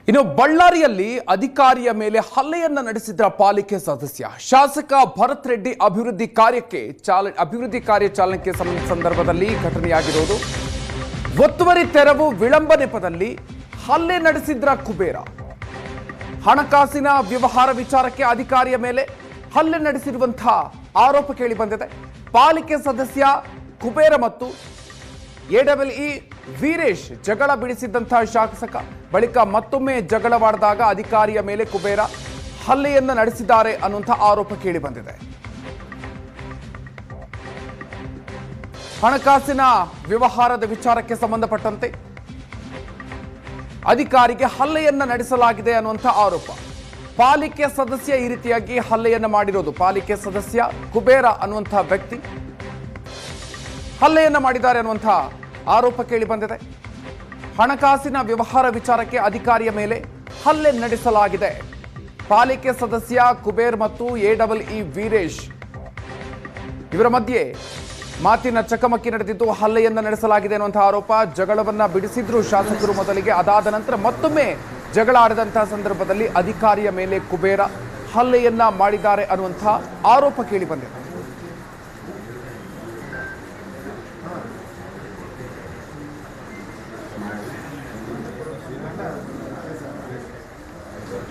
ಇನ್ನು ಬಳ್ಳಾರಿಯಲ್ಲಿ ಅಧಿಕಾರಿಯ ಮೇಲೆ ಹಲ್ಲೆಯನ್ನ ನಡೆಸಿದ ಪಾಲಿಕೆ ಸದಸ್ಯ ಶಾಸಕ ಭರತ್ ರೆಡ್ಡಿ ಅಭಿವೃದ್ಧಿ ಕಾರ್ಯ ಚಾಲನೆಗೆ ಸಂದರ್ಭದಲ್ಲಿ ಘಟನೆಯಾಗಿರುವುದು. ಒತ್ತುವರಿ ತೆರವು ವಿಳಂಬ ನೆಪದಲ್ಲಿ ಹಲ್ಲೆ ನಡೆಸಿದ್ರ ಕುಬೇರ. ಹಣಕಾಸಿನ ವ್ಯವಹಾರ ವಿಚಾರಕ್ಕೆ ಅಧಿಕಾರಿಯ ಮೇಲೆ ಹಲ್ಲೆ ನಡೆಸಿರುವಂತಹ ಆರೋಪ ಕೇಳಿ ಬಂದಿದೆ. ಪಾಲಿಕೆ ಸದಸ್ಯ ಕುಬೇರ ಮತ್ತು ಎಡಬ್ಲ್ಯೂ ವೀರೇಶ್ ಜಗಳ ಬಿಡಿಸಿದ್ದಂತಹ ಶಾಸಕ ಬಳಿಕ ಮತ್ತೊಮ್ಮೆ ಜಗಳವಾಡಿದಾಗ ಅಧಿಕಾರಿಯ ಮೇಲೆ ಕುಬೇರ ಹಲ್ಲೆಯನ್ನ ನಡೆಸಿದ್ದಾರೆ ಅನ್ನುವಂತಹ ಆರೋಪ ಕೇಳಿ ಬಂದಿದೆ. ಹಣಕಾಸಿನ ವ್ಯವಹಾರದ ವಿಚಾರಕ್ಕೆ ಸಂಬಂಧಪಟ್ಟಂತೆ ಅಧಿಕಾರಿಗೆ ಹಲ್ಲೆಯನ್ನ ನಡೆಸಲಾಗಿದೆ ಅನ್ನುವಂಥ ಆರೋಪ. ಪಾಲಿಕೆ ಸದಸ್ಯ ಈ ರೀತಿಯಾಗಿ ಹಲ್ಲೆಯನ್ನ ಮಾಡಿರೋದು. ಪಾಲಿಕೆ ಸದಸ್ಯ ಕುಬೇರ ಅನ್ನುವಂಥ ವ್ಯಕ್ತಿ ಹಲ್ಲೆಯನ್ನ ಮಾಡಿದ್ದಾರೆ ಅನ್ನುವಂಥ ಆರೋಪ ಕೇಳಿ ಬಂದಿದೆ. ಹಣಕಾಸಿನ ವ್ಯವಹಾರ ವಿಚಾರಕ್ಕೆ ಅಧಿಕಾರಿಯ ಮೇಲೆ ಹಲ್ಲೆ ನಡೆಸಲಾಗಿದೆ. ಪಾಲಿಕೆ ಸದಸ್ಯ ಕುಬೇರ್ ಮತ್ತು ಎಡಬ್ಲ್ಯೂ ವೀರೇಶ್ ಇವರ ಮಧ್ಯೆ ಮಾತಿನ ಚಕಮಕಿ ನಡೆದಿದ್ದು ಹಲ್ಲೆಯನ್ನ ನಡೆಸಲಾಗಿದೆ ಅನ್ನುವಂಥ ಆರೋಪ. ಜಗಳವನ್ನ ಬಿಡಿಸಿದ್ರು ಶಾಸಕರು ಮೊದಲಿಗೆ. ಅದಾದ ನಂತರ ಮತ್ತೊಮ್ಮೆ ಜಗಳ ಆಡಿದಂತಹ ಸಂದರ್ಭದಲ್ಲಿ ಅಧಿಕಾರಿಯ ಮೇಲೆ ಕುಬೇರ ಹಲ್ಲೆಯನ್ನ ಮಾಡಿದ್ದಾರೆ ಅನ್ನುವಂಥ ಆರೋಪ ಕೇಳಿ ಬಂದಿದೆ.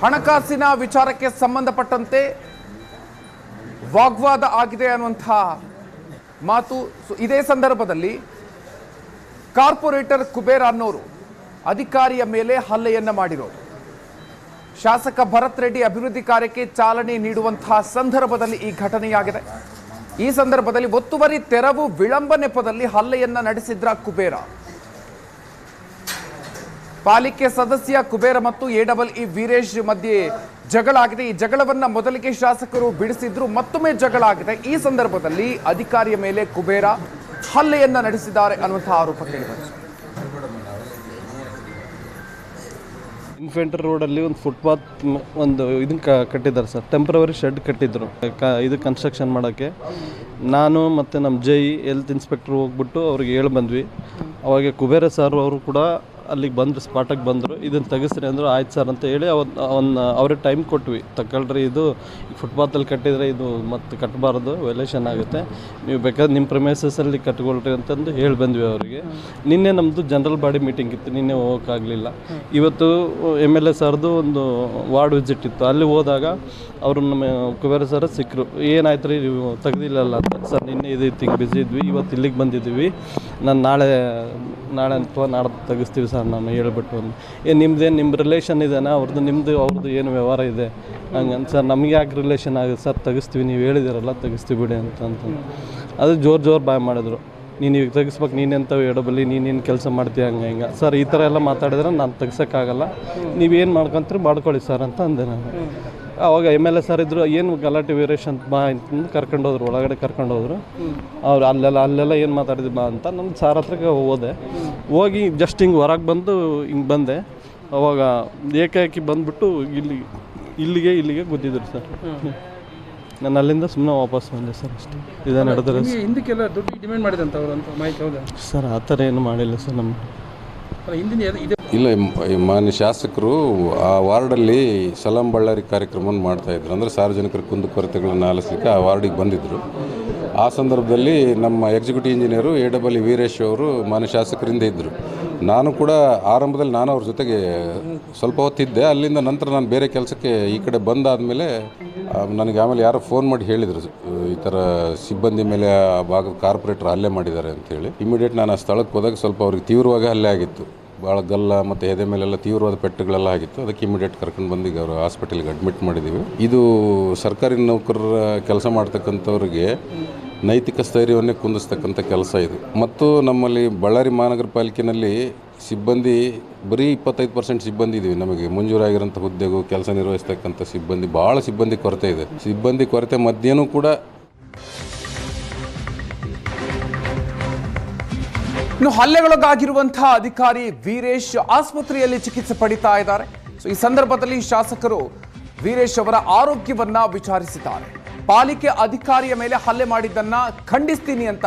ಹಣಕಾಸಿನ ವಿಚಾರಕ್ಕೆ ಸಂಬಂಧಪಟ್ಟಂತೆ ವಾಗ್ವಾದ ಆಗಿದೆ ಅನ್ನುವಂಥ ಮಾತು. ಇದೇ ಸಂದರ್ಭದಲ್ಲಿ ಕಾರ್ಪೊರೇಟರ್ ಕುಬೇರ ಅನ್ನೋರು ಅಧಿಕಾರಿಯ ಮೇಲೆ ಹಲ್ಲೆಯನ್ನ ಮಾಡಿರೋರು. ಶಾಸಕ ಭರತ್ ರೆಡ್ಡಿ ಅಭಿವೃದ್ಧಿ ಕಾರ್ಯಕ್ಕೆ ಚಾಲನೆ ನೀಡುವಂತಹ ಸಂದರ್ಭದಲ್ಲಿ ಈ ಘಟನೆಯಾಗಿದೆ. ಈ ಸಂದರ್ಭದಲ್ಲಿ ಒತ್ತುವರಿ ತೆರವು ವಿಳಂಬ ನೆಪದಲ್ಲಿ ಹಲ್ಲೆಯನ್ನ ನಡೆಸಿದ್ರ ಕುಬೇರ. ಪಾಲಿಕೆ ಸದಸ್ಯ ಕುಬೇರ ಮತ್ತು ಎಡಬ್ಲ್ಯೂ ವೀರೇಶ್ ಮಧ್ಯೆ ಜಗಳ ಆಗಿದೆ. ಈ ಜಗಳವನ್ನ ಮೊದಲಿಗೆ ಶಾಸಕರು ಬಿಡಿಸಿದ್ರು, ಮತ್ತೊಮ್ಮೆ ಜಗಳ ಆಗಿದೆ. ಈ ಸಂದರ್ಭದಲ್ಲಿ ಅಧಿಕಾರಿಯ ಮೇಲೆ ಕುಬೇರ ಹಲ್ಲೆಯನ್ನ ನಡೆಸಿದ್ದಾರೆ ಅನ್ನುವಂತಹ ಆರೋಪ ಕೇಳಿಬಂದಿದೆ. ಇನ್ಫೆಂಟ್ರಿ ರೋಡಲ್ಲಿ ಒಂದು ಫುಟ್ಪಾತ್ ಒಂದು ಇದನ್ನ ಕಟ್ಟಿದ್ದಾರೆ ಸರ್. ಟೆಂಪ್ರವರಿ ಶೆಡ್ ಕಟ್ಟಿದ್ರು ಇದು ಕನ್ಸ್ಟ್ರಕ್ಷನ್ ಮಾಡೋಕ್ಕೆ. ನಾನು ಮತ್ತು ನಮ್ಮ ಹೆಲ್ತ್ ಇನ್ಸ್ಪೆಕ್ಟ್ರ್ ಹೋಗ್ಬಿಟ್ಟು ಅವ್ರಿಗೆ ಹೇಳಿ ಬಂದ್ವಿ. ಅವಾಗ ಕುಬೇರ ಸರ್ ಅವರು ಕೂಡ ಅಲ್ಲಿಗೆ ಬಂದರು, ಸ್ಪಾಟಿಗೆ ಬಂದರು. ಇದನ್ನು ತೆಗಿಸ್ರಿ ಅಂದರು. ಆಯ್ತು ಸರ್ ಅಂತ ಹೇಳಿ ಅವ್ರಿಗೆ ಟೈಮ್ ಕೊಟ್ವಿ. ತಗೊಳ್ರಿ, ಇದು ಫುಟ್ಪಾತಲ್ಲಿ ಕಟ್ಟಿದರೆ ಇದು ಮತ್ತೆ ಕಟ್ಟಬಾರ್ದು, ವೈಲೇಷನ್ ಆಗುತ್ತೆ, ನೀವು ಬೇಕಾದ್ರೆ ನಿಮ್ಮ ಪ್ರೆಮೈಸಸಲ್ಲಿ ಕಟ್ಕೊಳ್ರಿ ಅಂತಂದು ಹೇಳಿ ಬಂದ್ವಿ ಅವರಿಗೆ. ನಿನ್ನೆ ನಮ್ಮದು ಜನರಲ್ ಬಾಡಿ ಮೀಟಿಂಗ್ ಇತ್ತು, ನಿನ್ನೆ ಹೋಗೋಕ್ಕಾಗಲಿಲ್ಲ. ಇವತ್ತು MLA ಸರ್ದು ಒಂದು ವಾರ್ಡ್ ವಿಸಿಟ್ ಇತ್ತು. ಅಲ್ಲಿ ಹೋದಾಗ ಅವರು ನಮ್ಮ ಕುಬೇರ ಸರ್ ಸಿಕ್ಕರು. ಏನಾಯ್ತು ರೀ ನೀವು ತೆಗ್ದಿಲ್ಲಲ್ಲ ಅಂತ. ಸರ್ ನಿನ್ನೆ ಇದು ಹಿಂಗೆ ಬಿಸಿ ಇದ್ವಿ, ಇವತ್ತು ಇಲ್ಲಿಗೆ ಬಂದಿದ್ದೀವಿ, ನಾನು ನಾಳೆ ಅಥವಾ ನಾಡ್ದು ತೆಗಿಸ್ತೀವಿ ಸರ್ ನಾನು ಹೇಳ್ಬಿಟ್ಟು. ನಿಮ್ದೇನು ನಿಮ್ಮ ರಿಲೇಷನ್ ಇದೆನಾ ಅವ್ರದ್ದು ಏನು ವ್ಯವಹಾರ ಇದೆ ಹಂಗಂತ. ಸರ್ ನಮಗೆ ಯಾಕೆ ರಿಲೇಷನ್ ಆಗುತ್ತೆ ಸರ್, ತೆಗಿಸ್ತೀವಿ, ನೀವು ಹೇಳಿದಿರಲ್ಲ ತೆಗಿಸ್ತೀವಿ ಬಿಡಿ ಅಂತ. ಅದು ಜೋರು ಬಾಯ್ ಮಾಡಿದ್ರು. ನೀನು ಈಗ ತೆಗಿಸ್ಬೇಕು, ನೀನೆಂತ ಎಡಬಲ್ಲಿ ನೀನೇನು ಕೆಲಸ ಮಾಡ್ತೀಯ ಹಿಂಗೆ. ಸರ್ ಈ ಥರ ಎಲ್ಲ ಮಾತಾಡಿದ್ರೆ ನಾನು ತೆಗ್ಸೋಕ್ಕಾಗಲ್ಲ, ನೀವೇನು ಮಾಡ್ಕೊಂತೀರಿ ಮಾಡ್ಕೊಳ್ಳಿ ಸರ್ ಅಂತ ಅಂದೆ ನಾನು. ಆವಾಗ MLA ಸರ್ ಇದ್ದರು. ಏನು ಗಲಾಟೆ ವೀರೇಶ್ ಅಂತ ಬಾ ಅಂತಂದು ಕರ್ಕೊಂಡೋದ್ರು, ಒಳಗಡೆ ಕರ್ಕೊಂಡೋದ್ರು. ಅವ್ರು ಅಲ್ಲೆಲ್ಲ ಏನು ಮಾತಾಡಿದ್ವಿ ಬಾ ಅಂತ. ನಮ್ಮ ಸಾರ್ ಹತ್ರಕ್ಕೆ ಹೋದೆ. ಹೋಗಿ ಜಸ್ಟ್ ಹಿಂಗೆ ಹೊರಗೆ ಬಂದು ಹಿಂಗೆ ಬಂದೆ. ಅವಾಗ ಏಕಾಏಕಿ ಬಂದುಬಿಟ್ಟು ಇಲ್ಲಿಗೆ ಗುದ್ದಿದ್ರು ಸರ್. ನಾನು ಅಲ್ಲಿಂದ ಸುಮ್ಮನೆ ವಾಪಸ್ ಬಂದೆ ಸರ್, ಅಷ್ಟೇ. ಇದೇ ನಡೆದ್ರೆ ಹಿಂದಕ್ಕೆಲ್ಲ ದುಡ್ಡು ಡಿಮ್ಯಾಂಡ್ ಮಾಡಿದಂತ ಅವರು ಅಂತ ಮಾಹಿತಿ ಹೌದಾ ಸರ್? ಆ ಥರ ಏನು ಮಾಡಿಲ್ಲ ಸರ್ ನಮ್ಗೆ. ಇಲ್ಲ, ಮಾನ್ಯ ಶಾಸಕರು ಆ ವಾರ್ಡಲ್ಲಿ ಸಲಾಂ ಬಳ್ಳಾರಿ ಕಾರ್ಯಕ್ರಮವನ್ನು ಮಾಡ್ತಾಯಿದ್ರು. ಅಂದರೆ ಸಾರ್ವಜನಿಕರ ಕುಂದುಕೊರತೆಗಳನ್ನು ಆಲಿಸಲಿಕ್ಕೆ ಆ ವಾರ್ಡಿಗೆ ಬಂದಿದ್ದರು. ಆ ಸಂದರ್ಭದಲ್ಲಿ ನಮ್ಮ ಎಕ್ಸಿಕ್ಯೂಟಿವ್ ಇಂಜಿನಿಯರು ಎಡಬ್ಲ್ಯೂ ವೀರೇಶ್ ಅವರು ಮಾನ್ಯ ಶಾಸಕರಿಂದ ಇದ್ದರು. ನಾನು ಕೂಡ ಆರಂಭದಲ್ಲಿ ಅವ್ರ ಜೊತೆಗೆ ಸ್ವಲ್ಪ ಹೊತ್ತಿದ್ದೆ. ಅಲ್ಲಿಂದ ನಂತರ ನಾನು ಬೇರೆ ಕೆಲಸಕ್ಕೆ ಈ ಕಡೆ ಬಂದಾದಮೇಲೆ ನನಗೆ ಆಮೇಲೆ ಯಾರೋ ಫೋನ್ ಮಾಡಿ ಹೇಳಿದರು, ಈ ಥರ ಸಿಬ್ಬಂದಿ ಮೇಲೆ ಆ ಭಾಗದ ಕಾರ್ಪೊರೇಟರ್ ಹಲ್ಲೆ ಮಾಡಿದ್ದಾರೆ ಅಂಥೇಳಿ. ಇಮಿಡಿಯೇಟ್ ನಾನು ಆ ಸ್ಥಳಕ್ಕೆ ಹೋದಾಗ ಸ್ವಲ್ಪ ಅವ್ರಿಗೆ ತೀವ್ರವಾಗಿ ಹಲ್ಲೆ ಆಗಿತ್ತು. ಭಾಳ ಗಲ್ಲ ಮತ್ತು ಎದೆ ಮೇಲೆಲ್ಲ ತೀವ್ರವಾದ ಪೆಟ್ಟುಗಳೆಲ್ಲ ಆಗಿತ್ತು. ಅದಕ್ಕೆ ಇಮಿಡಿಯೇಟ್ ಕರ್ಕೊಂಡು ಬಂದು ಈಗ ಅವರು ಹಾಸ್ಪಿಟಲ್ಗೆ ಅಡ್ಮಿಟ್ ಮಾಡಿದ್ದೀವಿ. ಇದು ಸರ್ಕಾರಿ ನೌಕರರ ಕೆಲಸ ಮಾಡ್ತಕ್ಕಂಥವ್ರಿಗೆ ನೈತಿಕ ಸ್ಥೈರ್ಯವನ್ನೇ ಕುಂದಿಸ್ತಕ್ಕಂಥ ಕೆಲಸ ಇದು. ಮತ್ತು ನಮ್ಮಲ್ಲಿ ಬಳ್ಳಾರಿ ಮಹಾನಗರ ಪಾಲಿಕೆಯಲ್ಲಿ ಸಿಬ್ಬಂದಿ ಬರೀ 25% ಸಿಬ್ಬಂದಿ ಇದ್ದೀವಿ. ನಮಗೆ ಮಂಜೂರಾಗಿರೋಂಥ ಹುದ್ದೆಗೂ ಕೆಲಸ ನಿರ್ವಹಿಸ್ತಕ್ಕಂಥ ಸಿಬ್ಬಂದಿ ಭಾಳ ಸಿಬ್ಬಂದಿ ಕೊರತೆ ಇದೆ. ಸಿಬ್ಬಂದಿ ಕೊರತೆ ಮಧ್ಯೆನೂ ಕೂಡ ಇನ್ನು ಹಲ್ಲೆಗೊಳಗಾಗಿರುವಂತಹ ಅಧಿಕಾರಿ ವೀರೇಶ್ ಆಸ್ಪತ್ರೆಯಲ್ಲಿ ಚಿಕಿತ್ಸೆ ಪಡಿತಾ ಇದ್ದಾರೆ. ಈ ಸಂದರ್ಭದಲ್ಲಿ ಶಾಸಕರು ವೀರೇಶ್ ಅವರ ಆರೋಗ್ಯವನ್ನ ವಿಚಾರಿಸಿದ್ದಾರೆ. ಪಾಲಿಕೆ ಅಧಿಕಾರಿಯ ಮೇಲೆ ಹಲ್ಲೆ ಮಾಡಿದ್ದನ್ನ ಖಂಡಿಸ್ತೀನಿ ಅಂತ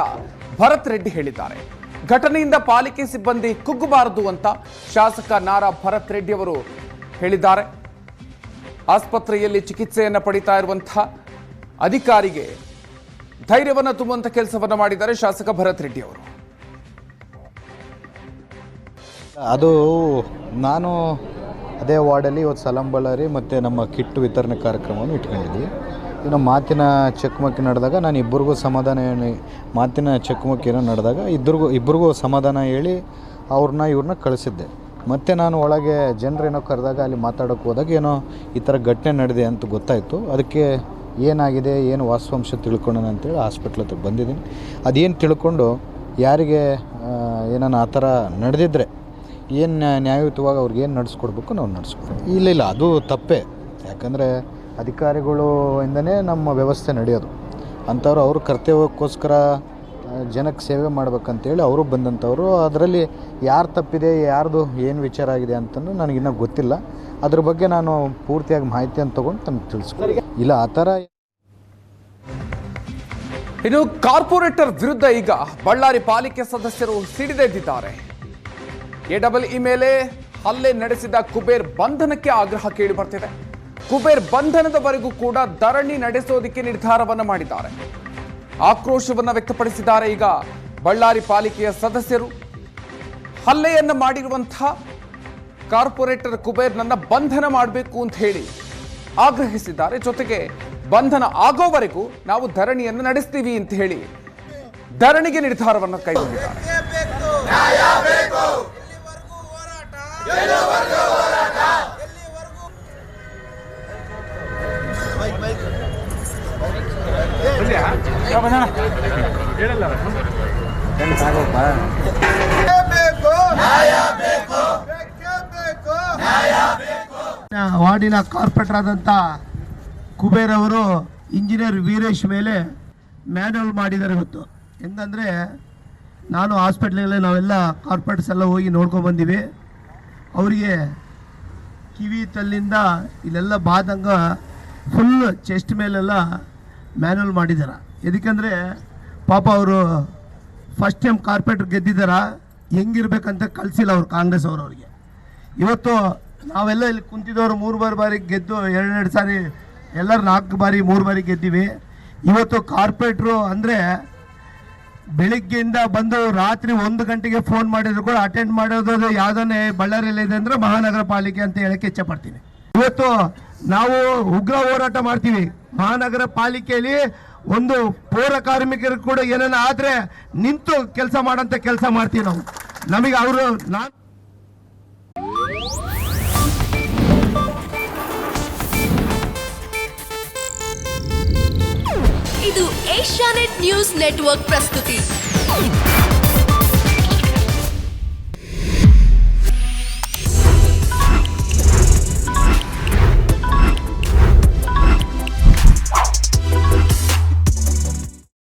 ಭರತ್ ರೆಡ್ಡಿ ಹೇಳಿದ್ದಾರೆ. ಘಟನೆಯಿಂದ ಪಾಲಿಕೆ ಸಿಬ್ಬಂದಿ ಕುಗ್ಗಬಾರದು ಅಂತ ಶಾಸಕ ನಾರಾ ಭರತ್ ರೆಡ್ಡಿ ಅವರು ಹೇಳಿದ್ದಾರೆ. ಆಸ್ಪತ್ರೆಯಲ್ಲಿ ಚಿಕಿತ್ಸೆಯನ್ನು ಪಡಿತಾ ಇರುವಂತಹ ಅಧಿಕಾರಿಗೆ ಧೈರ್ಯವನ್ನು ತುಂಬುವಂಥ ಕೆಲಸವನ್ನು ಮಾಡಿದ್ದಾರೆ ಶಾಸಕ ಭರತ್ ರೆಡ್ಡಿ ಅವರು. ಅದು ನಾನು ಅದೇ ವಾರ್ಡಲ್ಲಿ ಇವತ್ತು ಸಲಾಂ ಬಳ್ಳಾರಿ ಮತ್ತು ನಮ್ಮ ಕಿಟ್ ವಿತರಣೆ ಕಾರ್ಯಕ್ರಮವನ್ನು ಇಟ್ಕೊಂಡಿದ್ವಿ. ಇನ್ನು ಮಾತಿನ ಚಕಮಕಿ ನಡೆದಾಗ ನಾನು ಮಾತಿನ ಚಕಮಕಿ ಏನೋ ನಡೆದಾಗ ಇಬ್ಬರಿಗೂ ಸಮಾಧಾನ ಹೇಳಿ ಇವ್ರನ್ನ ಕಳಿಸಿದ್ದೆ. ಮತ್ತು ನಾನು ಒಳಗೆ ಜನರೇನೋ ಕರೆದಾಗ ಅಲ್ಲಿ ಮಾತಾಡೋಕ್ಕೆ ಹೋದಾಗ ಏನೋ ಈ ಥರ ಘಟನೆ ನಡೆದಿದೆ ಅಂತ ಗೊತ್ತಾಯಿತು. ಅದಕ್ಕೆ ಏನಾಗಿದೆ ಏನು ವಾಸ್ತವಾಂಶ ತಿಳ್ಕೊಳ್ಳೋಣ ಅಂತೇಳಿ ಹಾಸ್ಪಿಟ್ಲ್ ಹತ್ರ ಬಂದಿದ್ದೀನಿ. ಅದೇನು ತಿಳ್ಕೊಂಡು ಯಾರಿಗೆ ಏನಾನ ಆ ಥರ ನಡೆದಿದ್ರೆ ಏನು ನ್ಯಾಯಯುತವಾಗಿ ಅವ್ರಿಗೆ ಏನು ನಡೆಸ್ಕೊಡ್ಬೇಕು ನಾವು ನಡೆಸ್ಕೊಡ್ಬೇಕು. ಇಲ್ಲ ಅದು ತಪ್ಪೇ. ಯಾಕಂದರೆ ಅಧಿಕಾರಿಗಳು ಇಂದನೇ ನಮ್ಮ ವ್ಯವಸ್ಥೆ ನಡೆಯೋದು. ಅಂಥವ್ರು ಅವ್ರ ಕರ್ತವ್ಯಕ್ಕೋಸ್ಕರ ಜನಕ್ಕೆ ಸೇವೆ ಮಾಡ್ಬೇಕಂತೇಳಿ ಅವರು ಬಂದಂಥವ್ರು. ಅದರಲ್ಲಿ ಯಾರು ತಪ್ಪಿದೆ ಯಾರ್ದು ಏನು ವಿಚಾರ ಆಗಿದೆ ಅಂತಲೂ ನನಗಿನ್ನೂ ಗೊತ್ತಿಲ್ಲ. ಅದ್ರ ಬಗ್ಗೆ ನಾನು ಪೂರ್ತಿಯಾಗಿ ಮಾಹಿತಿಯನ್ನು ತೊಗೊಂಡು ತಮಗೆ ತಿಳಿಸ್ಕೊಡಿ. ಇಲ್ಲ ಆ ಥರ. ಇನ್ನು ಕಾರ್ಪೊರೇಟರ್ ವಿರುದ್ಧ ಈಗ ಬಳ್ಳಾರಿ ಪಾಲಿಕೆ ಸದಸ್ಯರು ಸಿಡಿದೆದ್ದಿದ್ದಾರೆ. ಎಡಬ್ಲ್ಯೂ ಮೇಲೆ ಹಲ್ಲೆ ನಡೆಸಿದ ಕುಬೇರ್ ಬಂಧನಕ್ಕೆ ಆಗ್ರಹ ಕೇಳಿ ಬರ್ತಿದೆ. ಕುಬೇರ್ ಬಂಧನದವರೆಗೂ ಕೂಡ ಧರಣಿ ನಡೆಸೋದಕ್ಕೆ ನಿರ್ಧಾರವನ್ನು ಮಾಡಿದ್ದಾರೆ. ಆಕ್ರೋಶವನ್ನು ವ್ಯಕ್ತಪಡಿಸಿದ್ದಾರೆ. ಈಗ ಬಳ್ಳಾರಿ ಪಾಲಿಕೆಯ ಸದಸ್ಯರು ಹಲ್ಲೆಯನ್ನು ಮಾಡಿರುವಂತಹ ಕಾರ್ಪೊರೇಟರ್ ಕುಬೇರ್ನನ್ನ ಬಂಧನ ಮಾಡಬೇಕು ಅಂತ ಹೇಳಿ ಆಗ್ರಹಿಸಿದ್ದಾರೆ. ಜೊತೆಗೆ ಬಂಧನ ಆಗೋವರೆಗೂ ನಾವು ಧರಣಿಯನ್ನು ನಡೆಸ್ತೀವಿ ಅಂತ ಹೇಳಿ ಧರಣಿಗೆ ನಿರ್ಧಾರವನ್ನು ಕೈಗೊಂಡಿದ್ದಾರೆ. ವಾರ್ಡಿನ ಕಾರ್ಪೊರೇಟರ್ ಆದಂಥ ಕುಬೇರ್ ಅವರು ಇಂಜಿನಿಯರ್ ವೀರೇಶ್ ಮೇಲೆ ಮ್ಯಾನ್ಯುವಲ್ ಮಾಡಿದ್ದಾರೆ. ಇವತ್ತು ಹೆಂಗಂದರೆ ನಾನು ಹಾಸ್ಪಿಟ್ಲಲ್ಲೇ ನಾವೆಲ್ಲ ಕಾರ್ಪೊರೇಟರ್ಸ್ ಎಲ್ಲ ಹೋಗಿ ನೋಡ್ಕೊಂಡ್ಬಂದೀವಿ. ಅವರಿಗೆ ಕಿವಿ ತಲ್ಲಿಂದ ಇಲ್ಲೆಲ್ಲ ಬಾದಂಗ ಫುಲ್ ಚೆಸ್ಟ್ ಮೇಲೆಲ್ಲ ಮ್ಯಾನ್ಯುವಲ್ ಮಾಡಿದ್ದಾರೆ. ಎದಕ್ಕಂದರೆ ಪಾಪ ಅವರು ಫಸ್ಟ್ ಟೈಮ್ ಕಾರ್ಪೊರೇಟರ್ ಗೆದ್ದಿದ್ದಾರ, ಹೆಂಗಿರ್ಬೇಕಂತ ಕಳಿಸಿಲ್ಲ ಅವರು ಕಾಂಗ್ರೆಸ್ ಅವರವ್ರಿಗೆ. ಇವತ್ತು ನಾವೆಲ್ಲ ಇಲ್ಲಿ ಕುಂತಿದ್ದವರು 3 ಬಾರಿ ಗೆದ್ದು 2 ಸಾರಿ ಎಲ್ಲರೂ 4 ಬಾರಿ 3 ಬಾರಿ ಗೆದ್ದೀವಿ. ಇವತ್ತು ಕಾರ್ಪೊರೇಟ್ರು ಅಂದರೆ ಬೆಳಿಗ್ಗೆಯಿಂದ ಬಂದು ರಾತ್ರಿ 1 ಗಂಟೆಗೆ ಫೋನ್ ಮಾಡಿದ್ರು ಕೂಡ ಅಟೆಂಡ್ ಮಾಡೋದು ಯಾವುದನ್ನೇ ಬಳ್ಳಾರಿಯಲ್ಲಿ ಇದೆ ಅಂದರೆ ಮಹಾನಗರ ಪಾಲಿಕೆ ಅಂತ ಹೇಳಕ್ಕೆ ಇಚ್ಛೆಪಡ್ತೀನಿ. ಇವತ್ತು ನಾವು ಉಗ್ರ ಹೋರಾಟ ಮಾಡ್ತೀವಿ. ಮಹಾನಗರ ಪಾಲಿಕೆಯಲ್ಲಿ ಒಂದು ಪೌರ ಕಾರ್ಮಿಕರು ಕೂಡ ಏನೇನ ಆದರೆ ನಿಂತು ಕೆಲಸ ಮಾಡೋಂಥ ಕೆಲಸ ಮಾಡ್ತೀವಿ ನಾವು. ನಮಗೆ ಅವರು ಇದು ಏಷ್ಯಾನೆಟ್ ನ್ಯೂಸ್ ನೆಟ್ವರ್ಕ್ ಪ್ರಸ್ತುತಿ.